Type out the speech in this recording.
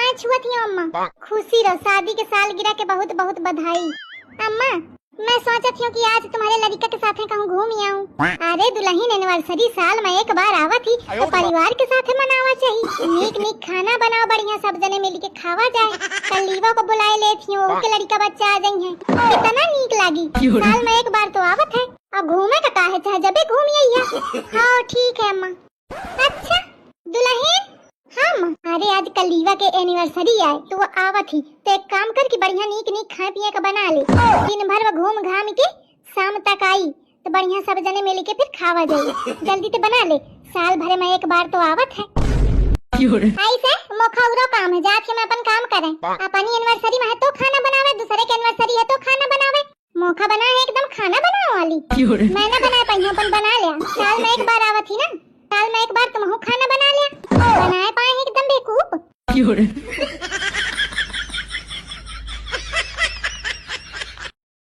पाँव छुआ थी अम्मा। खुशी रहो, शादी के सालगिरह के बहुत बहुत बधाई। अम्मा मैं सोचत हूँ कि आज तुम्हारे लड़का के साथ कहूँ घूम आऊँ। अरे दुल्हन एनिवर्सरी साल में एक बार आवत ही तो परिवार के साथ मनावा चाहिए। नीक नीक खाना बनाओ बढ़िया, सब जने मिल के खावा जाए। कलीवा को बुलाए लेती हूँ, के लड़का बच्चा आ जाई है, कितना नीक लागी। साल में एक बार तो आवत है, अब घूमे का काहे चाहे जबे घूम आइया। हाँ ठीक है अम्मा। अच्छा दुल्हन हम अरे आज कलीवा के एनिवर्सरी आए तो वो आवत ही, तो एक काम कर कि बढ़िया नीक नीक खाए पिए का बना ले। दिन भर वो घूम घाम के शाम तक आई तो बढ़िया सब जने मिल के फिर खावा जाए। जल्दी से बना ले, साल भर में एक बार तो आवत है। ऐसे मोखौरो काम है, जाके मैं अपन काम करें। अपनी एनिवर्सरी में है तो खाना बनावे, दूसरे के एनिवर्सरी है तो खाना बनावे। मौका बना है एकदम खाना बनाने वाली। मैं ना बना पाई हूँ, अपन बना लिया। साल में एक बार आवत ही ना, साल में एक बार तुम खाना बना लिया, बनाए पाए एकदम बेवकूफ।